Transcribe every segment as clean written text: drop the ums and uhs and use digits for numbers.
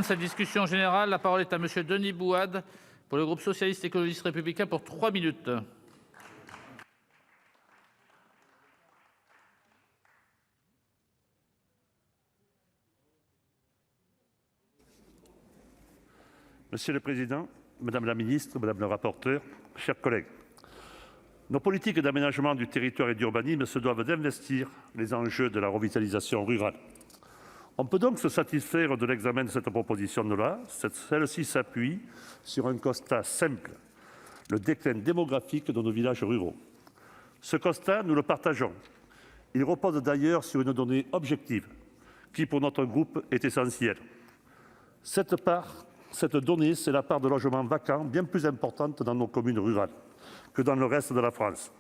Cette discussion générale, la parole est à monsieur Denis Bouad pour le groupe socialiste, écologiste, républicain pour 3 minutes. Monsieur le Président, Madame la Ministre, Madame le rapporteur, chers collègues, nos politiques d'aménagement du territoire et d'urbanisme se doivent d'investir les enjeux de la revitalisation rurale. On peut donc se satisfaire de l'examen de cette proposition de loi. Celle-ci s'appuie sur un constat simple, le déclin démographique de nos villages ruraux. Ce constat, nous le partageons. Il repose d'ailleurs sur une donnée objective qui, pour notre groupe, est essentielle. Cette donnée, c'est la part de logements vacants bien plus importante dans nos communes rurales que dans le reste de la France.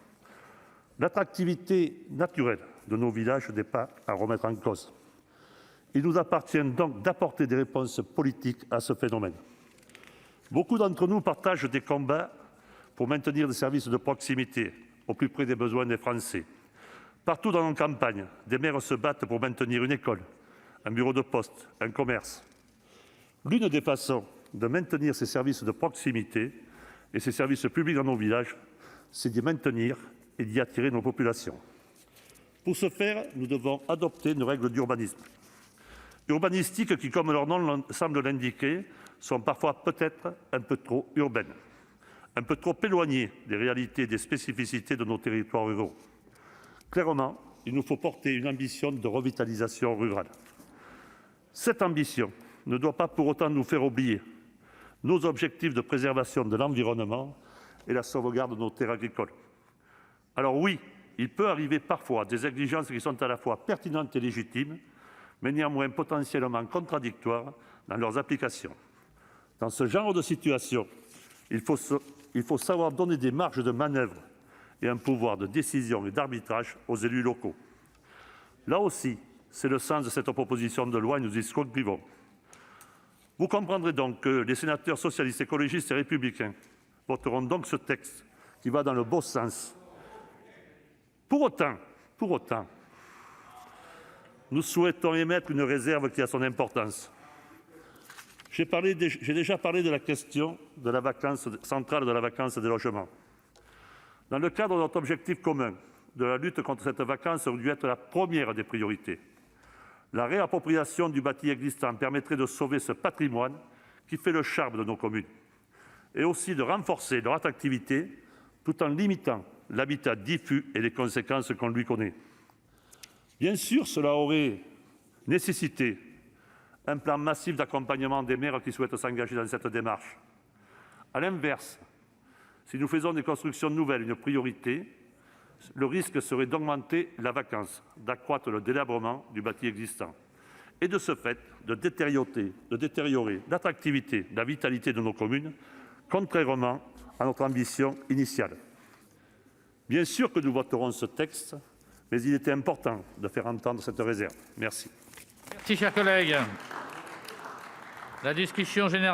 L'attractivité naturelle de nos villages n'est pas à remettre en cause. Il nous appartient donc d'apporter des réponses politiques à ce phénomène. Beaucoup d'entre nous partagent des combats pour maintenir des services de proximité au plus près des besoins des Français. Partout dans nos campagnes, des maires se battent pour maintenir une école, un bureau de poste, un commerce. L'une des façons de maintenir ces services de proximité et ces services publics dans nos villages, c'est d'y maintenir et d'y attirer nos populations. Pour ce faire, nous devons adopter nos règles d'urbanisme. Urbanistiques qui, comme leur nom semble l'indiquer, sont parfois peut-être un peu trop urbaines, un peu trop éloignées des réalités et des spécificités de nos territoires ruraux. Clairement, il nous faut porter une ambition de revitalisation rurale. Cette ambition ne doit pas pour autant nous faire oublier nos objectifs de préservation de l'environnement et la sauvegarde de nos terres agricoles. Alors oui, il peut arriver parfois des exigences qui sont à la fois pertinentes et légitimes, mais néanmoins potentiellement contradictoires dans leurs applications. Dans ce genre de situation, il faut savoir donner des marges de manœuvre et un pouvoir de décision et d'arbitrage aux élus locaux. Là aussi, c'est le sens de cette proposition de loi et nous y souscrivons. Vous comprendrez donc que les sénateurs socialistes, écologistes et républicains voteront donc ce texte qui va dans le bon sens. Pour autant, nous souhaitons émettre une réserve qui a son importance. J'ai déjà parlé de la question de la vacance centrale de la vacance des logements. Dans le cadre de notre objectif commun de la lutte contre cette vacance aurait dû être la première des priorités. La réappropriation du bâti existant permettrait de sauver ce patrimoine qui fait le charme de nos communes et aussi de renforcer leur attractivité tout en limitant l'habitat diffus et les conséquences qu'on lui connaît. Bien sûr, cela aurait nécessité un plan massif d'accompagnement des maires qui souhaitent s'engager dans cette démarche. À l'inverse, si nous faisons des constructions nouvelles une priorité, le risque serait d'augmenter la vacance, d'accroître le délabrement du bâti existant et de ce fait de détériorer l'attractivité, la vitalité de nos communes, contrairement à notre ambition initiale. Bien sûr que nous voterons ce texte, mais il était important de faire entendre cette réserve. Merci. Merci, chers collègues. La discussion générale.